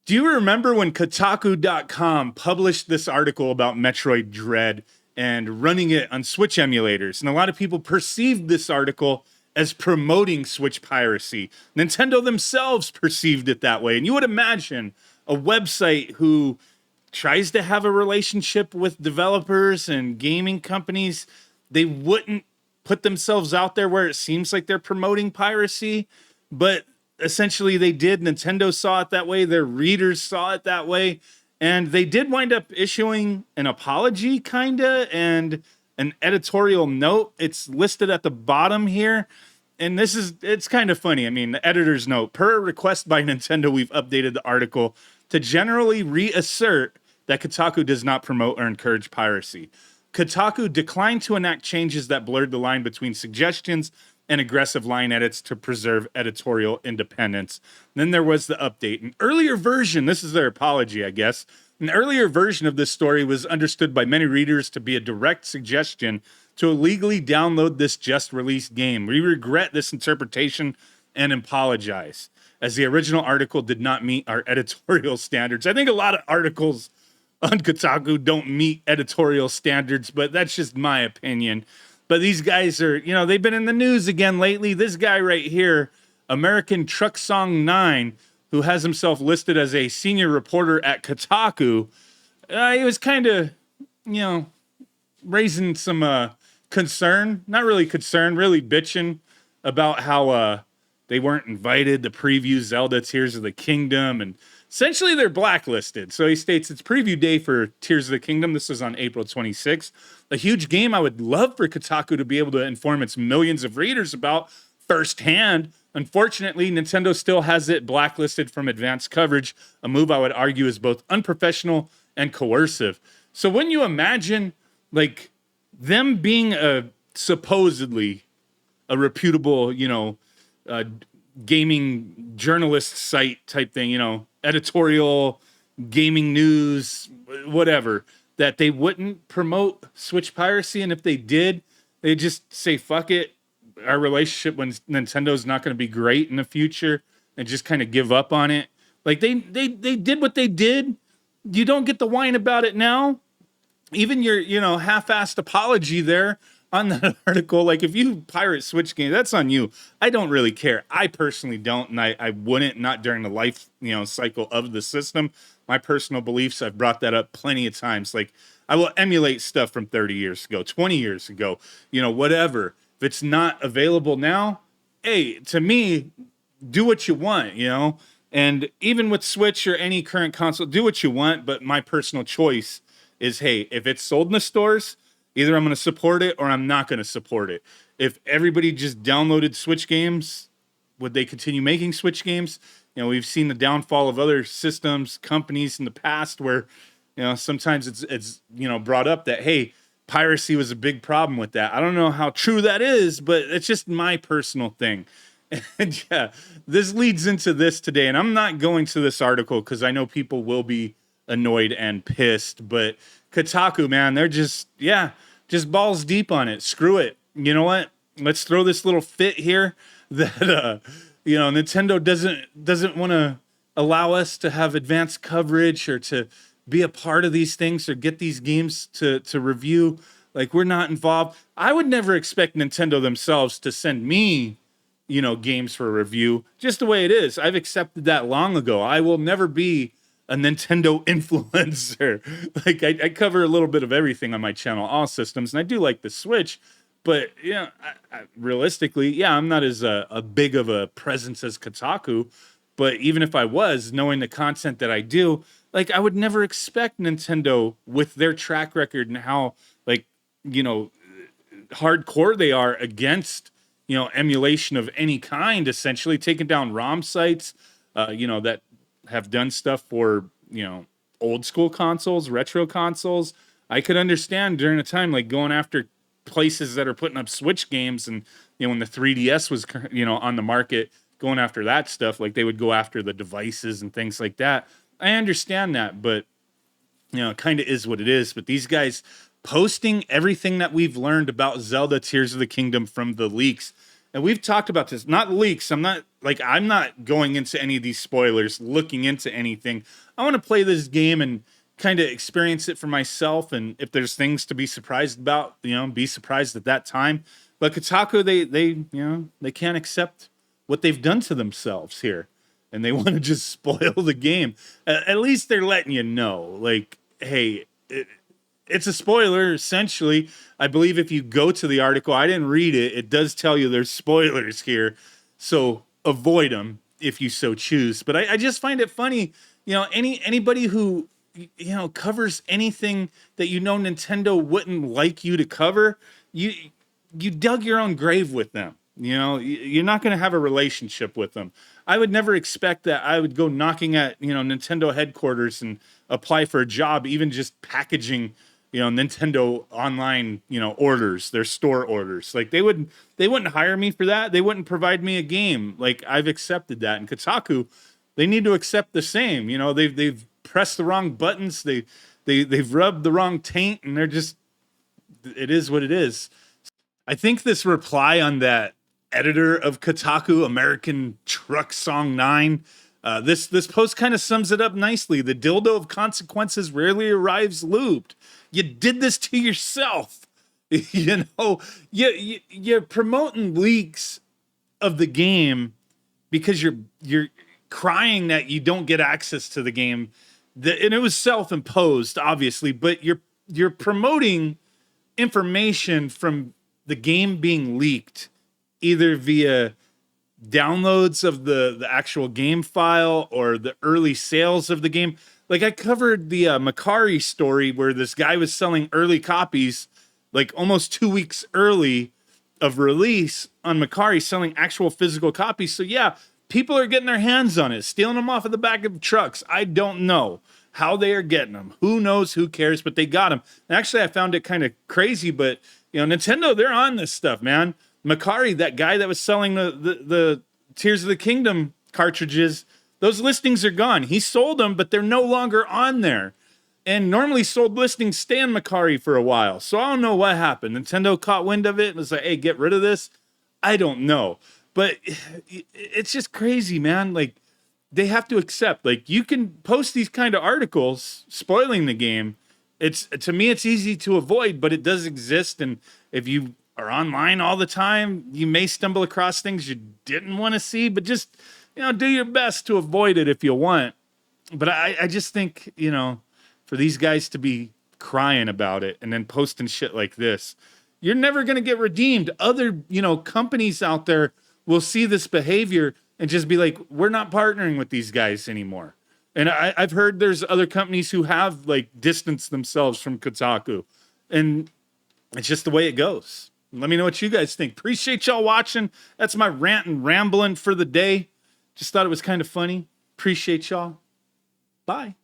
Do you remember when Kotaku.com published this article about Metroid Dread and running it on Switch emulators? And a lot of people perceived this article as promoting Switch piracy. Nintendo themselves perceived it that way. And you would imagine a website who tries to have a relationship with developers and gaming companies, they wouldn't put themselves out there where it seems like they're promoting piracy, but essentially they did. Nintendo saw it that way, their readers saw it that way, and they did wind up issuing an apology kinda and an editorial note. It's listed at the bottom here. And it's kind of funny. I mean, the editor's note, per request by Nintendo, we've updated the article to generally reassert that Kotaku does not promote or encourage piracy. Kotaku declined to enact changes that blurred the line between suggestions and aggressive line edits to preserve editorial independence. Then there was the update. An earlier version, this is their apology, I guess. An earlier version of this story was understood by many readers to be a direct suggestion to illegally download this just released game. We regret this interpretation and apologize, as the original article did not meet our editorial standards. I think a lot of articles on Kotaku don't meet editorial standards, but that's just my opinion. But these guys are, they've been in the news again lately. This guy right here, American Truck Song 9, who has himself listed as a senior reporter at Kotaku, he was kind of, raising some concern, not really concern, really bitching about how they weren't invited to preview Zelda Tears of the Kingdom, and essentially they're blacklisted. So he states it's preview day for Tears of the Kingdom. This was on April 26th. A huge game I would love for Kotaku to be able to inform its millions of readers about firsthand. Unfortunately, Nintendo still has it blacklisted from advanced coverage, a move I would argue is both unprofessional and coercive. So when you imagine, like, them being supposedly a reputable, gaming journalist site type thing, editorial, gaming news, whatever, that they wouldn't promote Switch piracy. And if they did, they'd just say, fuck it. Our relationship with Nintendo's not going to be great in the future, and just kind of give up on it. Like they did what they did. You don't get the whine about it now. Even your, half-assed apology there on that article. Like, if you pirate Switch game, that's on you. I don't really care. I personally don't, and I wouldn't, not during the life, cycle of the system. My personal beliefs, I've brought that up plenty of times. Like, I will emulate stuff from 30 years ago, 20 years ago, whatever. If it's not available now, hey, to me, do what you want, And even with Switch or any current console, do what you want. But my personal choice is, hey, if it's sold in the stores, either I'm going to support it or I'm not going to support it. If everybody just downloaded Switch games, would they continue making Switch games? We've seen the downfall of other systems, companies in the past where, sometimes it's brought up that, hey, piracy was a big problem with that. I don't know how true that is, but it's just my personal thing. And yeah, this leads into this today. And I'm not going to this article because I know people will be annoyed and pissed, but Kotaku, man, they're just balls deep on it. Screw it. You know what? Let's throw this little fit here that Nintendo doesn't want to allow us to have advanced coverage or to be a part of these things or get these games to review. Like, we're not involved. I would never expect Nintendo themselves to send me, games for review, just the way it is. I've accepted that long ago. I will never be a Nintendo influencer. Like, I cover a little bit of everything on my channel, all systems, and I do like the Switch, but realistically, I'm not as a big of a presence as Kotaku. But even if I was, knowing the content that I do, like, I would never expect Nintendo, with their track record and how, like, hardcore they are against, emulation of any kind, essentially taking down ROM sites, that have done stuff for, old school consoles, retro consoles. I could understand during a time, like, going after places that are putting up Switch games, and, when the 3DS was, on the market, going after that stuff, like, they would go after the devices and things like that. I understand that, but, it kind of is what it is. But these guys posting everything that we've learned about Zelda Tears of the Kingdom from the leaks, and we've talked about this, not leaks. I'm not going into any of these spoilers, looking into anything. I want to play this game and kind of experience it for myself. And if there's things to be surprised about, be surprised at that time. But Kotaku, they can't accept what they've done to themselves here. And they want to just spoil the game. At least they're letting you know, like, hey, it's a spoiler, essentially. I believe if you go to the article, I didn't read it, it does tell you there's spoilers here. So avoid them if you so choose. But I just find it funny, anybody who, covers anything that Nintendo wouldn't like you to cover, you dug your own grave with them. You're not going to have a relationship with them. I would never expect that I would go knocking at, Nintendo headquarters and apply for a job, even just packaging, Nintendo online, orders, their store orders. Like they wouldn't hire me for that. They wouldn't provide me a game. Like I've accepted that. And Kotaku, they need to accept the same. They've pressed the wrong buttons. They've rubbed the wrong taint, and it is what it is. I think this reply on that editor of Kotaku, American Truck Song 9, this post kind of sums it up nicely. The dildo of consequences rarely arrives lubed. You did this to yourself. You're promoting leaks of the game because you're crying that you don't get access to the game. And it was self-imposed, obviously, but you're promoting information from the game being leaked, either via downloads of the actual game file or the early sales of the game. Like I covered the Macari story where this guy was selling early copies, like almost 2 weeks early of release on Macari, selling actual physical copies. So yeah, people are getting their hands on it, stealing them off of the back of trucks. I don't know how they are getting them. Who knows? Who cares? But they got them. And actually, I found it kind of crazy, but Nintendo, they're on this stuff, man. Macari, that guy that was selling the Tears of the Kingdom cartridges, those listings are gone. He sold them, but they're no longer on there. And normally sold listings stay on Macari for a while. So I don't know what happened. Nintendo caught wind of it and was like, hey, get rid of this. I don't know. But it's just crazy, man. Like, they have to accept, like, you can post these kind of articles spoiling the game. To me, it's easy to avoid, but it does exist. And if you are online all the time, you may stumble across things you didn't want to see, but just, do your best to avoid it if you want. But I just think, for these guys to be crying about it and then posting shit like this, you're never going to get redeemed. Other, companies out there will see this behavior and just be like, we're not partnering with these guys anymore. And I've heard there's other companies who have like distanced themselves from Kotaku, and it's just the way it goes. Let me know what you guys think. Appreciate y'all watching. That's my rant and rambling for the day. Just thought it was kind of funny. Appreciate y'all. Bye.